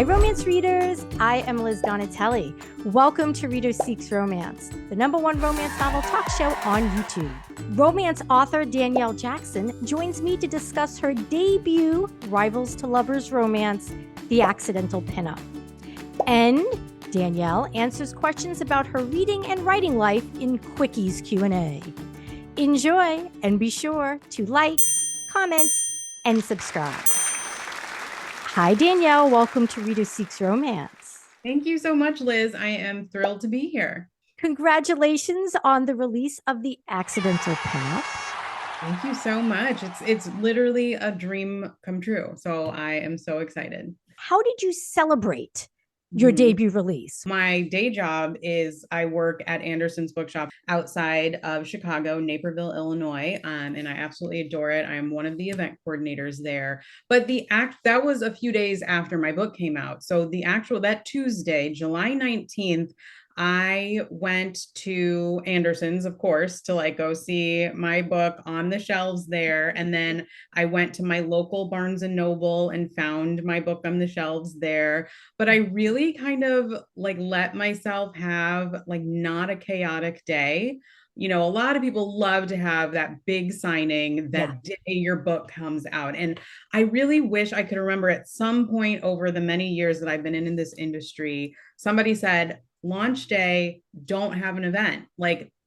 Hi, romance readers. I am Liz Donatelli. Welcome to Reader Seeks Romance, the #1 romance novel talk show on YouTube. Romance author Danielle Jackson joins me to discuss her debut Rivals to Lovers romance, The Accidental Pinup. And Danielle answers questions about her reading and writing life in Quickies Q&A. Enjoy and be sure to like, comment, and subscribe. Hi, Danielle. Welcome to Reader Seeks Romance. Thank you so much, Liz. I am thrilled to be here. Congratulations on the release of The Accidental Pinup. Thank you so much. It's literally a dream come true. So I am so excited. How did you celebrate your debut release? My day job is I work at Anderson's Bookshop outside of Chicago, Naperville, Illinois, and I absolutely adore it. I'm one of the event coordinators there. But that was a few days after my book came out. So that Tuesday, July 19th, I went to Anderson's, of course, to go see my book on the shelves there. And then I went to my local Barnes and Noble and found my book on the shelves there. But I really kind of let myself have not a chaotic day. You know, a lot of people love to have that big signing that day your book comes out. And I really wish I could remember at some point over the many years that I've been in this industry, somebody said, launch day, don't have an event.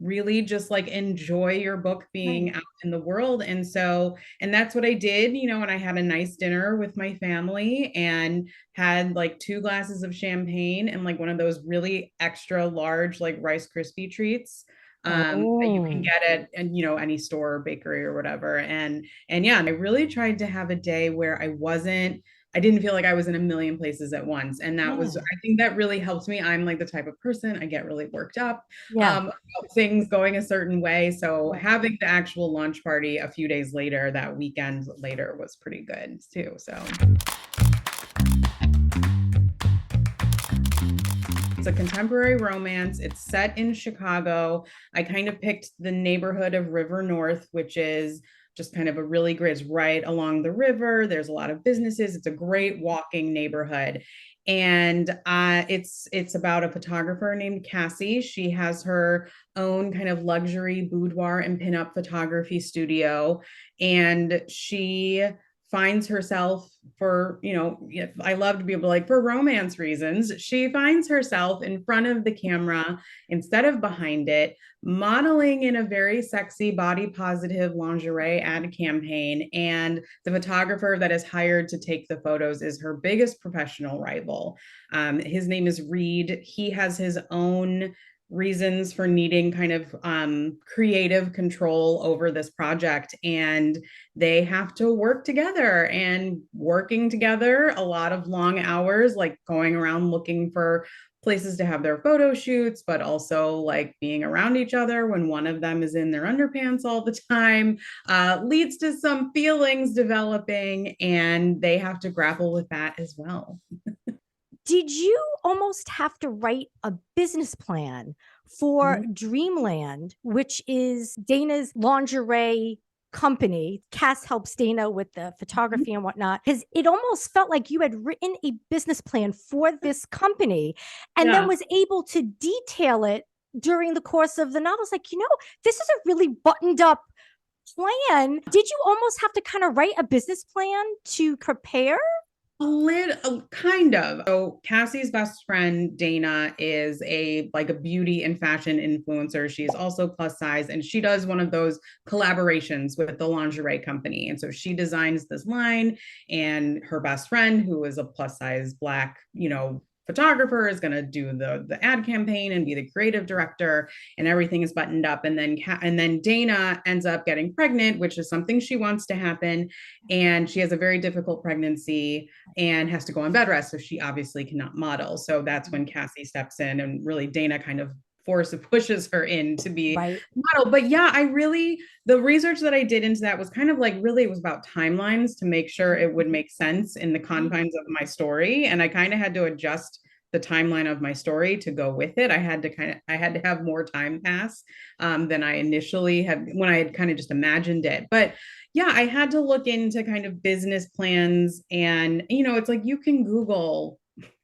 Really just enjoy your book being out in the world. And that's what I did, and I had a nice dinner with my family and had 2 glasses of champagne and one of those really extra large Rice Krispie treats that you can get at any store or bakery or whatever. And yeah, I really tried to have a day where I didn't feel like I was in a million places at once. And I think that really helped me. I'm the type of person, I get really worked up about things going a certain way. So having the actual launch party a few days later, that weekend later, was pretty good too. So it's a contemporary romance. It's set in Chicago. I kind of picked the neighborhood of River North, which is just kind of a really great, it's right along the river. There's a lot of businesses. It's a great walking neighborhood. And it's about a photographer named Cassie. She has her own kind of luxury boudoir and pinup photography studio. And she finds herself I love to be able to for romance reasons, she finds herself in front of the camera instead of behind it, modeling in a very sexy body positive lingerie ad campaign. And the photographer that is hired to take the photos is her biggest professional rival. His name is Reed. He has his own reasons for needing kind of creative control over this project, and they have to work together, and working together a lot of long hours, going around looking for places to have their photo shoots, but also being around each other when one of them is in their underpants all the time, leads to some feelings developing, and they have to grapple with that as well. Did you almost have to write a business plan for Dreamland, which is Dana's lingerie company? Cass helps Dana with the photography and whatnot, because it almost felt like you had written a business plan for this company and then was able to detail it during the course of the novel. It's this is a really buttoned up plan. Did you almost have to kind of write a business plan to prepare? A little, kind of. So Cassie's best friend Dana is a beauty and fashion influencer. She's also plus size, and she does one of those collaborations with the lingerie company. And so she designs this line, and her best friend, who is a plus size Black, photographer, is going to do the ad campaign and be the creative director, and everything is buttoned up. And then Dana ends up getting pregnant, which is something she wants to happen, and she has a very difficult pregnancy and has to go on bed rest, so she obviously cannot model. So that's when Cassie steps in, and really Dana kind of pushes her in to be model. But yeah, the research that I did into that was kind of really, it was about timelines to make sure it would make sense in the confines of my story. And I kind of had to adjust the timeline of my story to go with it. I had to have more time pass than I initially had when I had kind of just imagined it. But yeah, I had to look into kind of business plans, and it's you can Google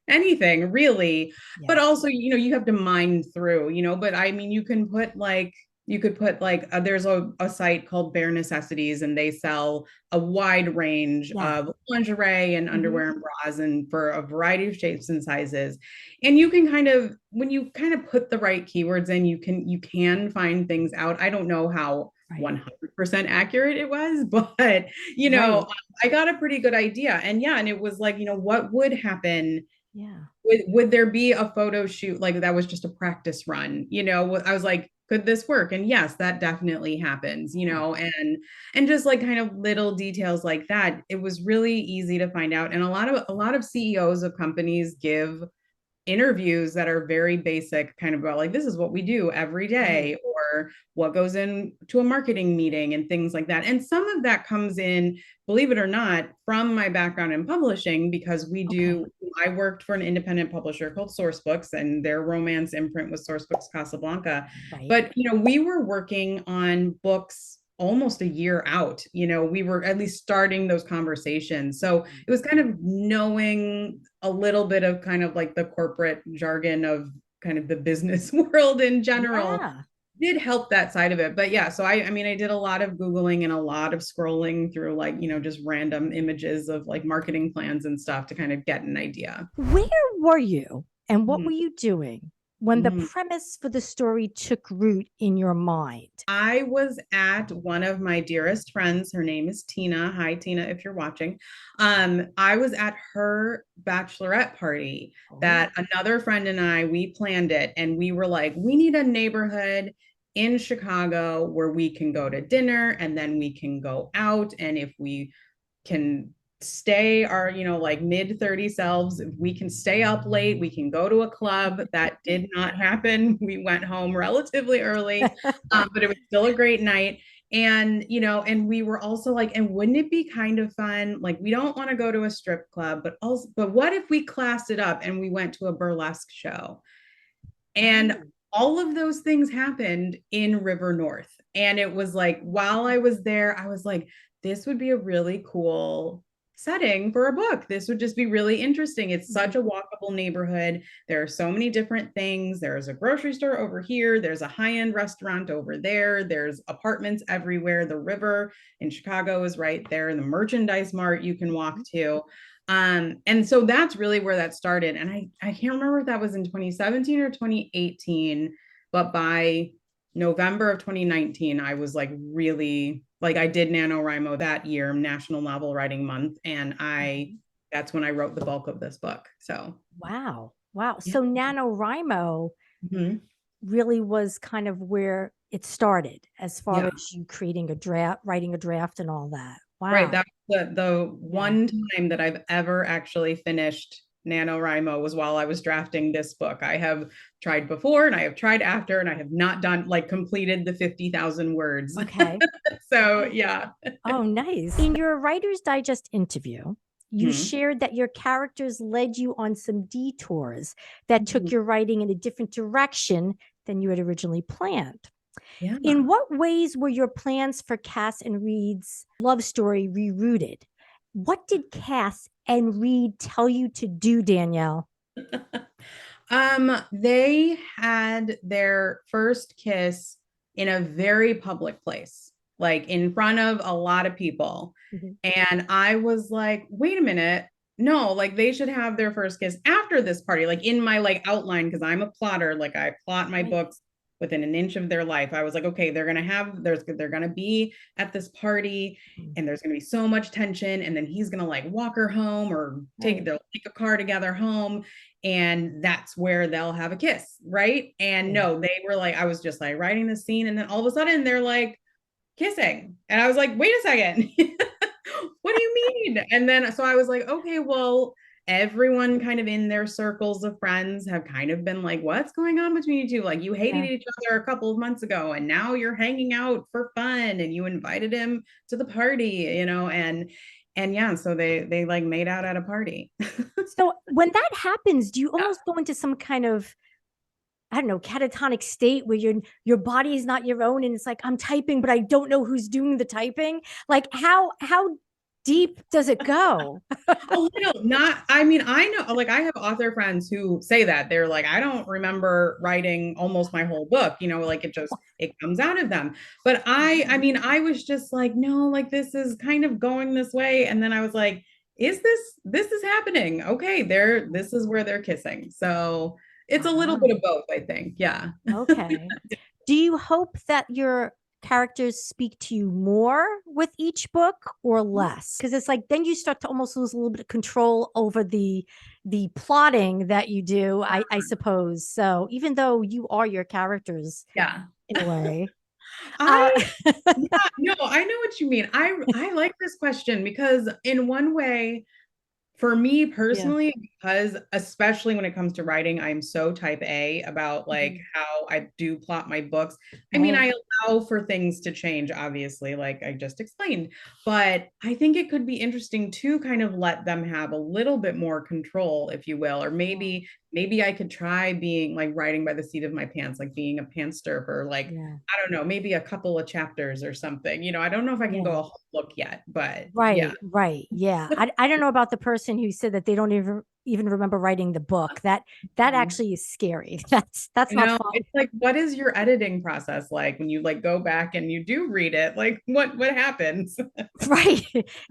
anything really. But Yes. also, you have to mine through, but I mean, you could put like there's a site called Bare Necessities, and they sell a wide range Yeah. of lingerie and Hmm. underwear and bras, and for a variety of shapes and sizes. And you can kind of, when you kind of put the right keywords in, you can find things out. I don't know how Right. 100% accurate it was, but you know Right. I got a pretty good idea. And yeah, and it was like, what would happen? Yeah. Would there be a photo shoot like that was just a practice run? I was like, could this work? And yes, that definitely happens, Yeah. and just like kind of little details like that. It was really easy to find out. And a lot of CEOs of companies give interviews that are very basic, kind of about like, this is what we do every Right. day, or what goes into a marketing meeting and things like that. And some of that comes in, believe it or not, from my background in publishing, because Okay. I worked for an independent publisher called Sourcebooks, and their romance imprint was Sourcebooks Casablanca. Right. But we were working on books almost a year out. We were at least starting those conversations. So Right. it was kind of knowing a little bit of kind of like the corporate jargon of kind of the business world in general Yeah. did help that side of it. But yeah, so I mean, I did a lot of Googling and a lot of scrolling through, like, just random images of like marketing plans and stuff to kind of get an idea. Where were you and what Mhm. were you doing when the Mhm. premise for the story took root in your mind? I was at one of my dearest friends. Her name is Tina. Hi, Tina, if you're watching. I was at her bachelorette party Oh, that another friend and we planned it. And we were like, we need a neighborhood in Chicago where we can go to dinner and then we can go out. And if we can stay our, like mid 30 selves, if we can stay up late, we can go to a club. That did not happen. We went home relatively early, but it was still a great night. And and we were also like, and wouldn't it be kind of fun, like, we don't want to go to a strip club, but what if we classed it up and we went to a burlesque show? And oh, all of those things happened in River North. And it was like, while I was there, I was like, this would be a really cool setting for a book. This would just be really interesting. It's mhm, such a walkable neighborhood. There are so many different things. There's a grocery store over here, there's a high-end restaurant over there, there's apartments everywhere. The river in Chicago is right there. The merchandise mart you can walk to. And so that's really where that started. And I can't remember if that was in 2017 or 2018, but by November of 2019, I was like, really, like, I did NaNoWriMo that year, National Novel Writing Month. And mhm. that's when I wrote the bulk of this book. So Wow. Wow. yeah. So NaNoWriMo Mhm. really was kind of where it started as far Yeah. as you creating a draft, writing a draft and all that. Right. Wow. That the Yeah. one time that I've ever actually finished NaNoWriMo was while I was drafting this book. I have tried before and I have tried after, and I have not done, like, completed the 50,000 words. Okay. So Okay. yeah. Oh, nice. In your Writer's Digest interview, you Mhm. shared that your characters led you on some detours that took Mhm. your writing in a different direction than you had originally planned. Yeah. In what ways were your plans for Cass and Reed's love story rerouted? What did Cass and Reed tell you to do, Danielle? They had their first kiss in a very public place, like in front of a lot of people. Mhm. And I was like, wait a minute. No, like, they should have their first kiss after this party, like in my like outline, because I'm a plotter, like I plot my Right. books within an inch of their life. I was like, okay, they're gonna be at this party, Mhm. and there's gonna be so much tension, and then he's gonna like walk her home, or Right. they'll take a car together home, and that's where they'll have a kiss, right? And Right. no, they were like, I was just like writing the scene, and then all of a sudden they're like kissing, and I was like, wait a second. What do you mean? And then so I was like, okay, well, everyone kind of in their circles of friends have kind of been like, what's going on between you two? Like, you hated Yeah. each other a couple of months ago, and now you're hanging out for fun, and you invited him to the party, and yeah, so they like made out at a party. So when that happens, do you almost go into some kind of, I don't know, catatonic state where your body is not your own and it's like I'm typing but I don't know who's doing the typing? Like how deep does it go? A little, not, I mean, I know, like, I have author friends who say that they're like, I don't remember writing almost my whole book, like it comes out of them. But I mean, I was just like, no, like, this is kind of going this way. And then I was like, this is happening? Okay, this is where they're kissing. So it's a little bit Wow. of both, I think. Yeah. Okay. Do you hope that your characters speak to you more with each book or less? Because it's like then you start to almost lose a little bit of control over the plotting that you do, I suppose. So even though you are your characters Yeah. in a way. Uh, I Yeah, no, I know what you mean. I like this question because in one way, for me yeah. personally, because especially when it comes to writing, I'm so type A about like Mhm. how I do plot my books. I mean, Right. I allow for things to change, obviously, like I just explained, but I think it could be interesting to kind of let them have a little bit more control, if you will, or Yeah. maybe I could try being like writing by the seat of my pants, like being a pantster for like, Yeah. I don't know, maybe a couple of chapters or something. I don't know if I can go Yeah. a whole book yet, but yeah. Right, right. Yeah. I don't know about the person who said that they don't even remember writing the book. That actually is scary. That's not fun. It's like, what is your editing process like when you like go back and you do read it? Like, what happens? Right.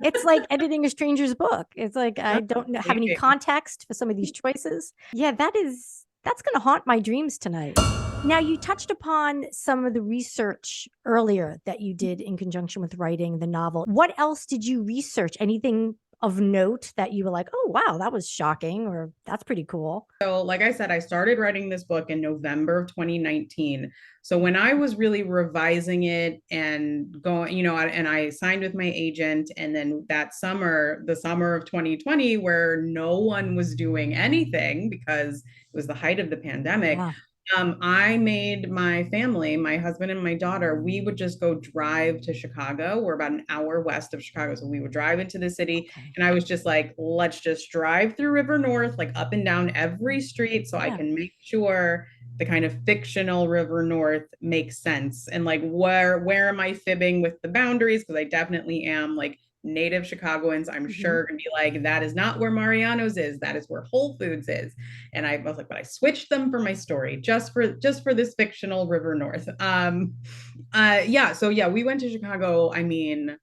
It's like editing a stranger's book. It's like I don't have any Maybe. context for some of these choices. Yeah, that's going to haunt my dreams tonight. Now, you touched upon some of the research earlier that you did in conjunction with writing the novel. What else did you research? Anything of note that you were like, "Oh, wow, that was shocking," or "That's pretty cool." So, like I said, I started writing this book in November of 2019. So when I was really revising it and going, and I signed with my agent, and then that summer, the summer of 2020, where no one was doing anything because it was the height of the pandemic, Yeah. I made my family, my husband and my daughter, we would just go drive to Chicago. We're about an hour west of Chicago. So we would drive into the city. Okay. And I was just like, let's just drive through River North, like up and down every street so I Yeah. can make sure the kind of fictional River North makes sense. And like where am I fibbing with the boundaries? Because I definitely am like native Chicagoans, I'm Mhm. sure, gonna be like, that is not where Mariano's is. That is where Whole Foods is. And I was like, but I switched them for my story just for this fictional River North. Yeah. So yeah, we went to Chicago. I mean,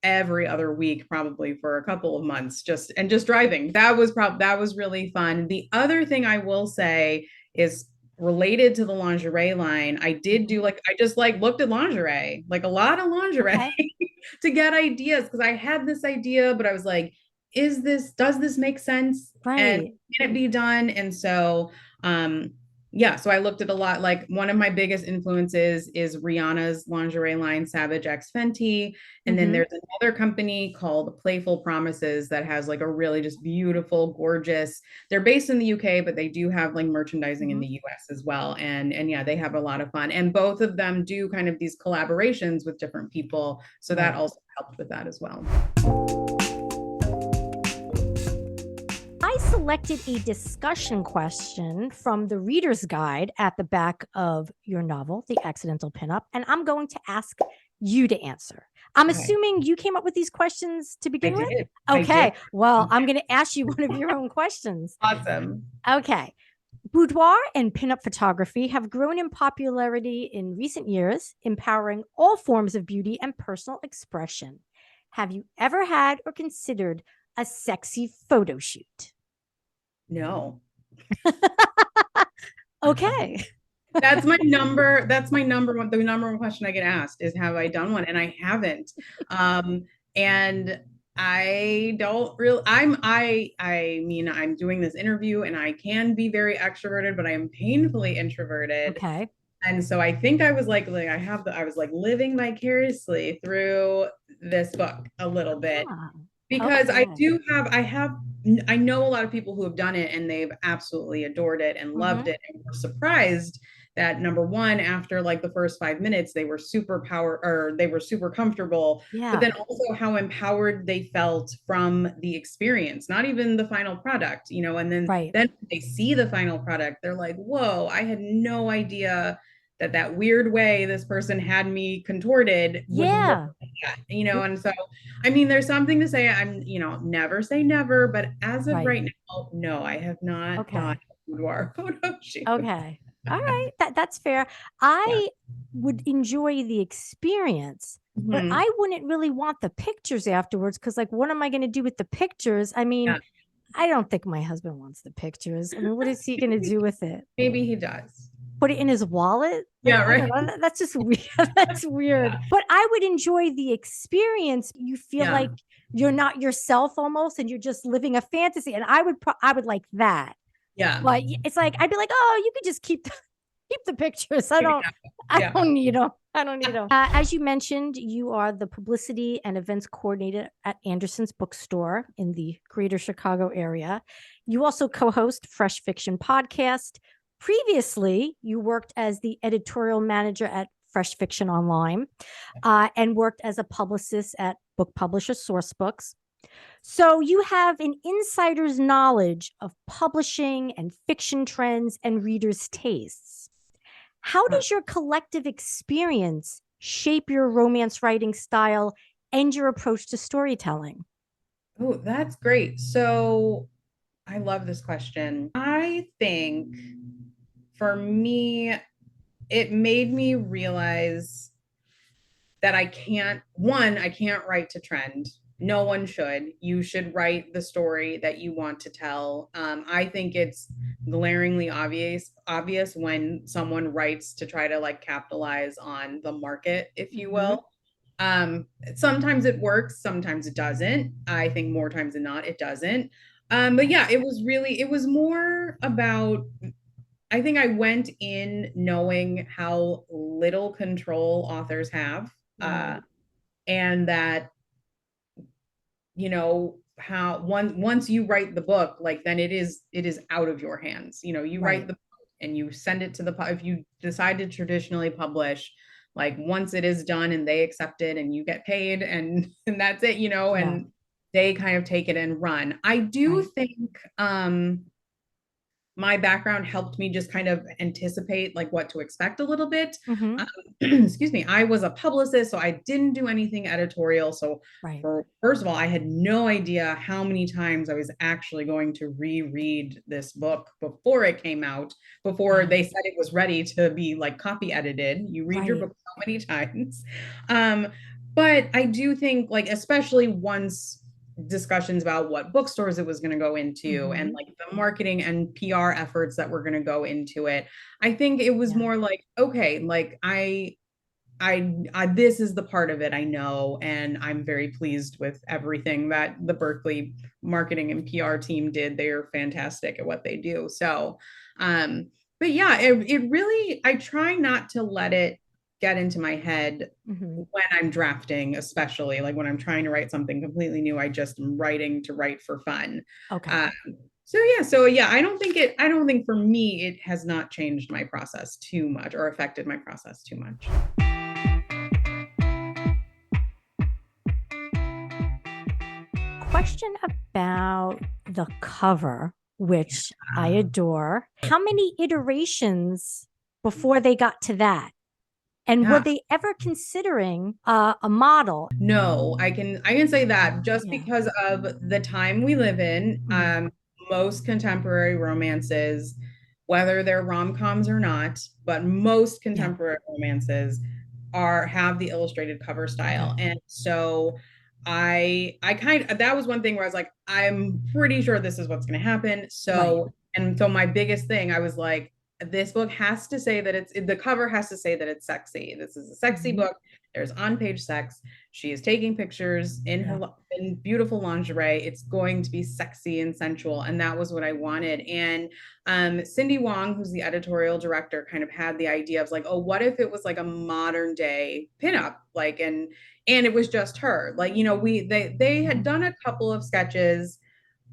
every other week probably for a couple of months just driving that was really fun. The other thing I will say is related to the lingerie line. I did Mhm. do like I just like looked at lingerie, like a lot of lingerie Okay. to get ideas because I had this idea but I was like, does this make sense and Right. can it be done? And so yeah, so I looked at a lot. Like one of my biggest influences is Rihanna's lingerie line, Savage X Fenty. And then Mhm. there's another company called Playful Promises that has like a really just beautiful, gorgeous. They're based in the UK, but they do have like merchandising in Mhm. the US as well. And yeah, they have a lot of fun. And both of them do kind of these collaborations with different people. So that Right. also helped with that as well. I selected a discussion question from the reader's guide at the back of your novel, The Accidental Pinup, and I'm going to ask you to answer. I'm Okay. assuming you came up with these questions to I begin with? did. I did. Okay. Well, I'm going to ask you one of your own questions. Awesome. Okay. Boudoir and pinup photography have grown in popularity in recent years, empowering all forms of beauty and personal expression. Have you ever had or considered a sexy photo shoot? No. Okay. That's my number one, the number one question I get asked is, have I done one? And I haven't. And I don't really, I mean, I'm doing this interview and I can be very extroverted, but I am painfully introverted. Okay. And so I think I was I was like living vicariously through this book a little bit Ah, because okay. I know a lot of people who have done it and they've absolutely adored it and loved Hmm. it and were surprised that number one, after like the first 5 minutes, they were super comfortable, but Yeah. then also how empowered they felt from the experience, not even the final product, and then Right. then they see the final product, they're like, whoa, I had no idea that weird way this person had me contorted would look Yeah. like that, and so I mean, there's something to say. I'm, never say never, but as of Right. right now, no, I have not done Okay. a boudoir photo shoot. Okay. All right. That's fair. Yeah. I would enjoy the experience, but Mhm. I wouldn't really want the pictures afterwards because, like, what am I going to do with the pictures? I mean, Yeah. I don't think my husband wants the pictures. I mean, what is he going to do with it? Maybe he does. Put it in his wallet? Yeah, I don't right. know. That's just weird. That's weird. Yeah. But I would enjoy the experience. You feel Yeah. like you're not yourself almost, and you're just living a fantasy. And I would like that. Yeah. But it's like I'd be like, oh, you could just keep the pictures. I Yeah. don't need them. I don't need them. As you mentioned, you are the publicity and events coordinator at Anderson's Bookstore in the greater Chicago area. You also co-host Fresh Fiction Podcast. Previously, you worked as the editorial manager at Fresh Fiction Online and worked as a publicist at book publisher Sourcebooks. So you have an insider's knowledge of publishing and fiction trends and readers' tastes. How does your collective experience shape your romance writing style and your approach to storytelling? Oh, that's great. So I love this question. I think for me, it made me realize that I can't write to trend. No one should. You should write the story that you want to tell. I think it's glaringly obvious when someone writes to try to like capitalize on the market, if you Mhm. will. Sometimes it works, sometimes it doesn't. I think more times than not, it doesn't. But yeah, it was more about, I think I went in knowing how little control authors have. Right. And that, how once you write the book, like then it is out of your hands. You write Right. the book and you send it to if you decide to traditionally publish, like once it is done and they accept it and you get paid and and that's it, Yeah. and they kind of take it and run. I do Right. think my background helped me just kind of anticipate like what to expect a little bit. Mhm. Um, excuse me. I was a publicist, so I didn't do anything editorial. So Right. for first of all, I had no idea how many times I was actually going to reread this book before it came out, before Yeah. they said it was ready to be like copy edited. You read your Right. book so many times. Um, but I do think like especially once discussions about what bookstores it was going to go into and Mhm. like the marketing and PR efforts that were going to go into it. I think it was Yeah. more like, okay, like this is the part of it I know, and I'm very pleased with everything that the Berkeley marketing and PR team did. They are fantastic at what they do. So, but yeah, it really, I try not to let it get into my head Mhm. when I'm drafting, especially like when I'm trying to write something completely new. I just am writing to write for fun. Okay. Um, so yeah, I don't think for me it has not changed my process too much or affected my process too much. Question about the cover, which I adore. How many iterations before they got to that? And were Yeah. they ever considering a model? No, I can say that just Yeah. because of the time we live in, Mhm. most contemporary romances, whether they're rom-coms or not, but most Yeah. contemporary romances have the illustrated cover style. Okay. And so I kind of, that was one thing where I was like, I'm pretty sure this is what's going to happen. Right. So my biggest thing, I was like, this book has to say that the cover has to say that it's sexy. This is a sexy Mhm. book. There's on-page sex. She is taking pictures in Yeah. in beautiful lingerie. It's going to be sexy and sensual, and that was what I wanted. And Cindy Wong, who's the editorial director, kind of had the idea of like, oh, what if it was like a modern day pinup, like, and it was just her, like, they had Mhm. done a couple of sketches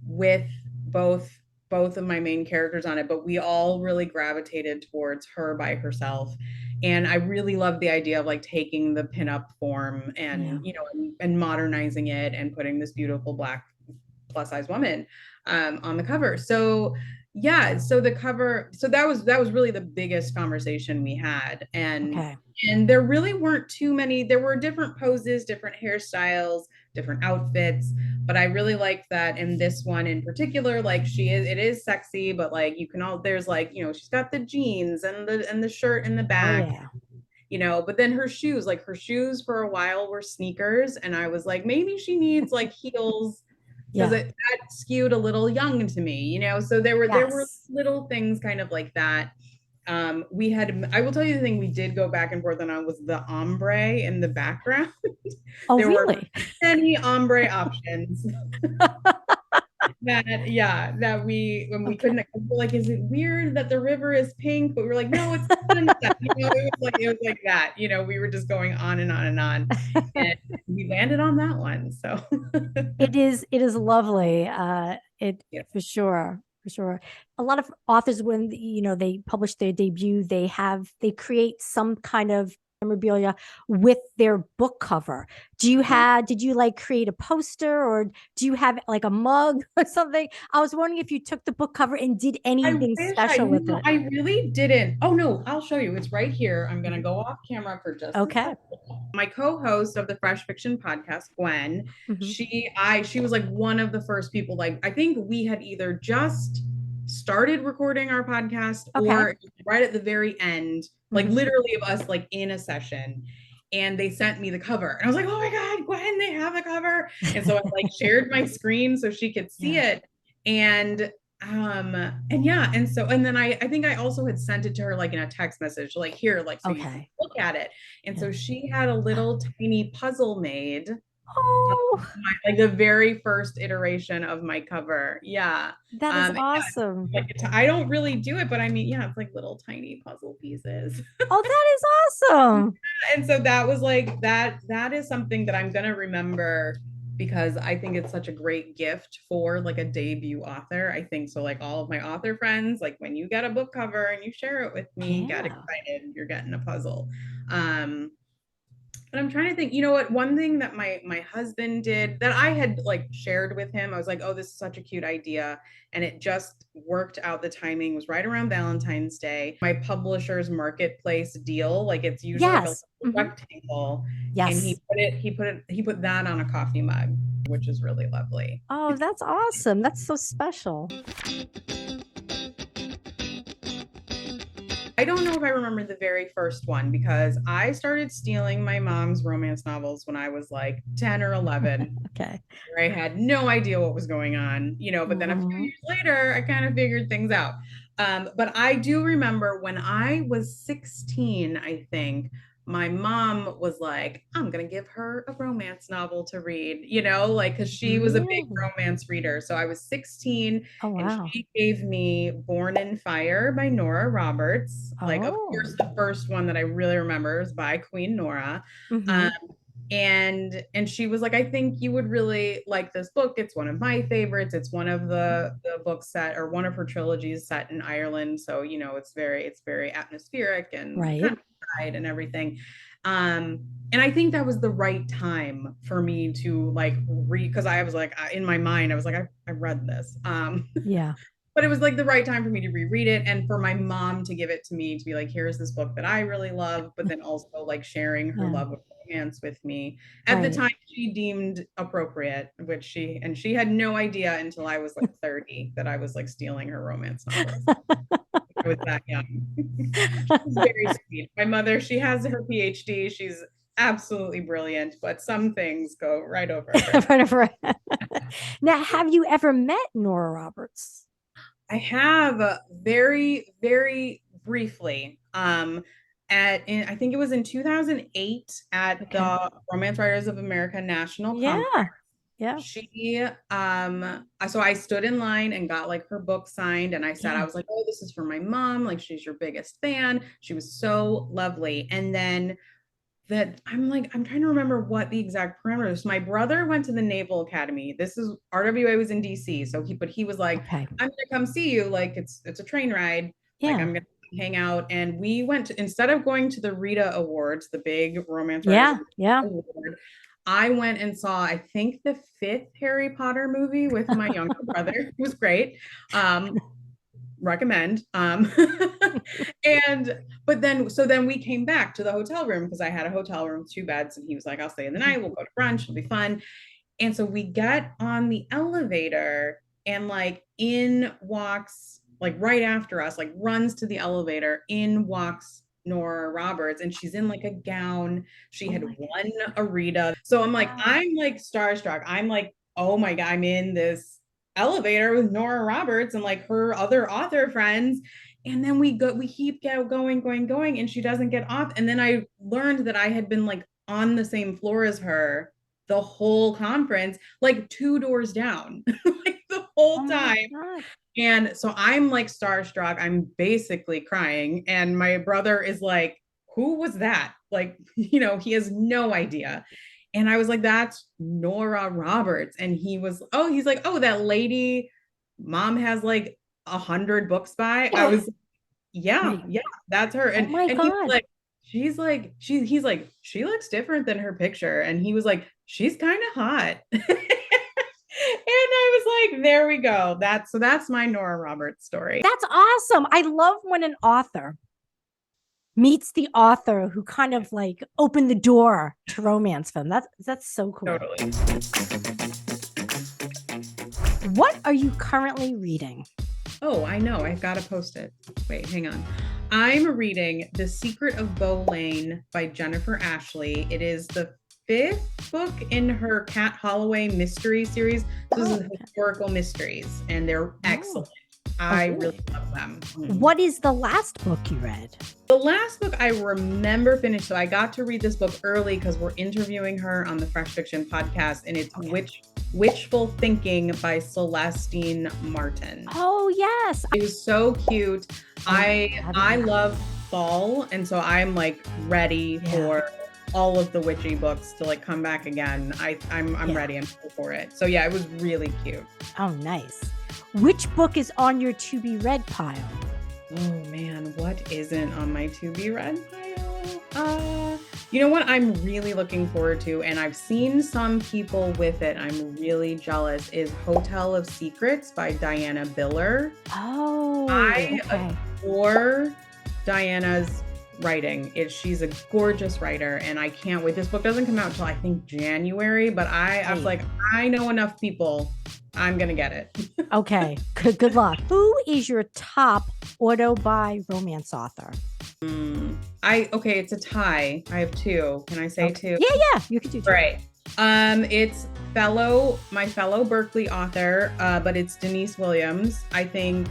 with both both of my main characters on it, but we all really gravitated towards her by herself. And I really loved the idea of like taking the pinup form Yeah. and and modernizing it and putting this beautiful black plus size woman on the cover. So yeah, so the cover, so that was really the biggest conversation we had. Okay. And there really weren't too many. There were different poses, different hairstyles, different outfits, but I really liked that in this one in particular, like it is sexy, but like you can all there's like, she's got the jeans and the shirt in the Oh back, yeah. but then her shoes for a while were sneakers, and I was like, maybe she needs like heels because Yeah. that skewed a little young to me, so there were Yes. little things kind of like that. We had, I will tell you, the thing we did go back and forth on was the ombre in the background. Oh, There were really? many ombre options that, yeah, that when we Okay. couldn't, we're like, is it weird that the river is pink? But we were like, no, it's sunset. It was like that. We were just going on and on and on, and we landed on that one. So It is lovely. It yeah. for sure, for sure. A lot of authors, when they publish their debut, they create some kind of memorabilia with their book cover. Did you like create a poster, or do you have like a mug or something? I was wondering if you took the book cover and did I anything wish I special with no, it. I really didn't. Oh no, I'll show you. It's right here. I'm gonna Mhm. go off camera for just a Okay. second. My co-host of the Fresh Fiction podcast, Gwen, Hmm. she was like one of the first people. Like, I think we had either just started recording our podcast Okay. or right at the very end, like Hmm. literally of us like in a session. And they sent me the cover. And I was like, oh my God, Gwen, they have the cover. And so I like shared my screen so she could see Yeah. it. And and yeah, and then I think I also had sent it to her like in a text message, like, here, like, so you can Okay. look at it. And Yeah. so she had a little tiny puzzle made, Oh, like the very first iteration of my cover. Yeah. that is Yeah, awesome. like I don't really do it, but I mean, yeah, it's like little tiny puzzle pieces. Oh, that is awesome. And so that was like that is something that I'm gonna remember because I think it's such a great gift for like a debut author. I think so, like all of my author friends, like when you get a book cover and you share it with me, get Yeah. excited, you're getting a puzzle. um but I'm trying to think, you know what? One thing that my husband did that I had like shared with him, I was like, oh, this is such a cute idea. And it just worked out. The timing was right around Valentine's Day. My publisher's marketplace deal, like it's usually like a Yes. Hmm. rectangle. And Yes. he put that on a coffee mug, which is really lovely. Oh, that's awesome. That's so special. I don't know if I remember the very first one because I started stealing my mom's romance novels when I was like 10 or 11. Okay. Where I had no idea what was going on, but then a few Hmm. years later, I kind of figured things out. But I do remember when I was 16, I think, my mom was like, I'm going to give her a romance novel to read, like, because she was a big Really? romance reader. So I was 16 Oh, and wow. she gave me Born in Fire by Nora Roberts. Like, of Oh. course, the first one that I really remember is by Queen Nora. Um, Hmm. and she was like, I think you would really like this book. It's one of my favorites. It's one of the books set, or one of her trilogies set in Ireland, so it's very atmospheric and Right. countryside and everything. And I think that was the right time for me to like read, because I was like, in my mind I was like, I read this. Yeah. But it was like the right time for me to reread it, and for my mom to give it to me, to be like, here's this book that I really love, but then also like sharing her Yeah. love of romance with me at the Right. time she deemed appropriate, which she had no idea until I was like 30 that I was like stealing her romance novels. I was that young. She's very sweet. My mother, she has her PhD. She's absolutely brilliant, but some things go right over her head. Right, right. Now, have you ever met Nora Roberts? I have very, very briefly. I think it was in 2008 at Okay. the Romance Writers of America National Conference. Yeah. Yeah. So I stood in line and got like her book signed, and I said, I Yeah. was like, oh, this is for my mom. Like, she's your biggest fan. She was so lovely. And then that I'm trying to remember what the exact parameters. My brother went to the Naval Academy. This is RWA was in DC. So he was like, Okay. I'm gonna come see you. Like, it's a train ride. Like, Yeah. I'm gonna hang out. And we went to, instead of going to the Rita Awards, the big Romance Writers Yeah. Yeah. Award, I went and saw, I think, the fifth Harry Potter movie with my younger brother. It was great. Um, recommend. So then we came back to the hotel room because I had a hotel room with 2 beds, and he was like, I'll stay in the night. We'll go to brunch. It'll be fun. And so we get on the elevator, and like in walks, like right after us, like runs to the elevator, in walks Nora Roberts, and she's in like a gown. She had won a Rita. So I'm like starstruck. I'm like, oh my God, I'm in this elevator with Nora Roberts and like her other author friends. And then we keep going, and she doesn't get off. And then I learned that I had been like on the same floor as her the whole conference, like 2 doors down, like the whole time. And so I'm like starstruck. I'm basically crying. And my brother is like, who was that? Like, he has no idea. And I was like, that's Nora Roberts. And he's like, oh, that lady mom has like 100 books by. I was, yeah, that's her. And, and he was like, he's like, she looks different than her picture. And he was like, she's kind of hot. And I was like, there we go. That's my Nora Roberts story. That's awesome. I love when an author meets the author who kind of like opened the door to romance for them. That's so cool. Totally. What are you currently reading? Oh, I know. I've got to post it. Wait, hang on. I'm reading The Secret of Bow Lane by Jennifer Ashley. It is the 5th book in her Cat Holloway mystery series. This is historical mysteries, and they're excellent. I really love them. What is the last book you read? The last book I remember finished, so I got to read this book early because we're interviewing her on the Fresh Fiction podcast, and it's Witchful Thinking by Celestine Martin. Oh, yes. It was so cute. I love fall, and so I'm like ready for all of the witchy books to like come back again. I'm ready. I'm full for it. So yeah, it was really cute. Oh, nice. Which book is on your to be read pile? Oh man, what isn't on my to be read pile? You know what I'm really looking forward to, and I've seen some people with it, I'm really jealous, is Hotel of Secrets by Diana Biller. Oh, I adore Diana's writing. She's a gorgeous writer, and I can't wait. This book doesn't come out until I think January, but I was like, I know enough people. I'm gonna get it. Okay, good luck. Who is your top auto-buy romance author? It's a tie. I have 2. Can I say 2? Yeah, you can do 2. Right. It's my fellow Berkeley author, but it's Denise Williams. I think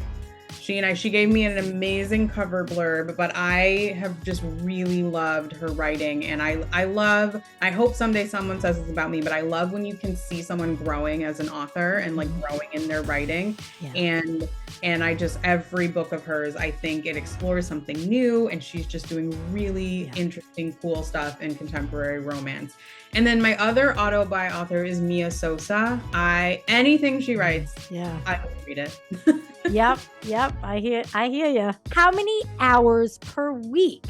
she gave me an amazing cover blurb, but I have just really loved her writing. And I hope someday someone says this about me, but I love when you can see someone growing as an author and like growing in their writing. Yeah. And I just, every book of hers, I think it explores something new, and she's just doing really interesting, cool stuff in contemporary romance. And then my other auto-buy author is Mia Sosa. Anything she writes, I will read it. Yep. I hear you. How many hours per week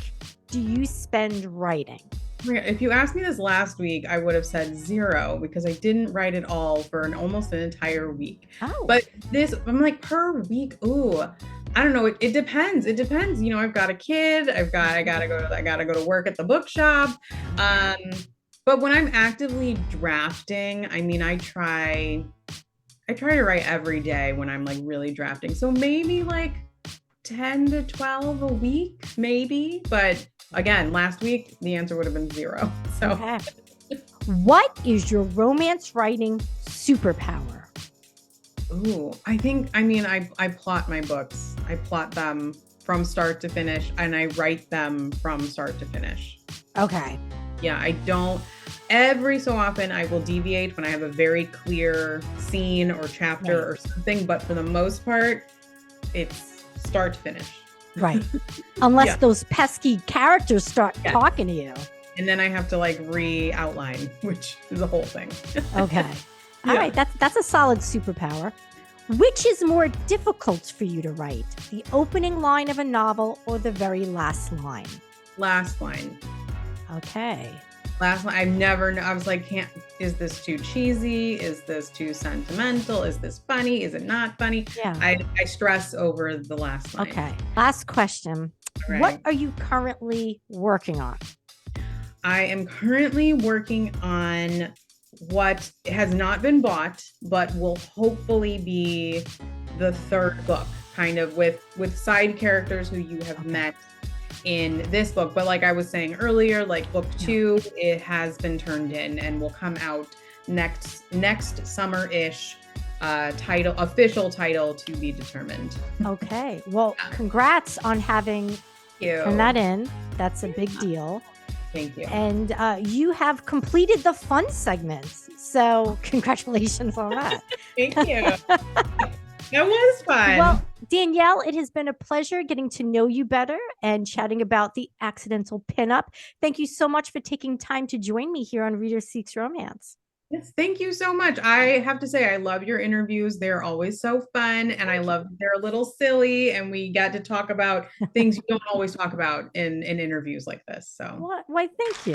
do you spend writing? If you asked me this last week, I would have said 0 because I didn't write it all for almost an entire week. Oh. But I'm like, per week, I don't know. It depends. It depends. I've got a kid. I gotta go to work at the bookshop. But when I'm actively drafting, I try to write every day when I'm like really drafting. So maybe like 10 to 12 a week, maybe. But again, last week, the answer would have been 0. So okay. What is your romance writing superpower? Ooh, I plot my books. I plot them from start to finish, and I write them from start to finish. Okay. Yeah, I don't. Every so often I will deviate when I have a very clear scene or chapter or something, but for the most part, it's start to finish. Right. Unless those pesky characters start talking to you. And then I have to like re-outline, which is a whole thing. Okay. All right. That's a solid superpower. Which is more difficult for you to write? The opening line of a novel or the very last line? Last line. Okay. Last line, I've never, I was like, can't, is this too cheesy? Is this too sentimental? Is this funny? Is it not funny? Yeah. I stress over the last line. Okay. Last question. All What right. are you currently working on? I am currently working on what has not been bought, but will hopefully be the third book, kind of with side characters who you have met in this book. But like I was saying earlier, like book 2, it has been turned in and will come out next summer-ish. Official title to be determined. Okay. Well, congrats on having turned that in. That's a big deal. Thank you. And you have completed the fun segments. So congratulations on that. Thank you. That was fun. Well, Danielle, it has been a pleasure getting to know you better and chatting about the accidental pinup. Thank you so much for taking time to join me here on Reader Seeks Romance. Yes, thank you so much. I have to say, I love your interviews. They're always so fun. And I love they're a little silly and we get to talk about things you don't always talk about in interviews like this. So Why, thank you.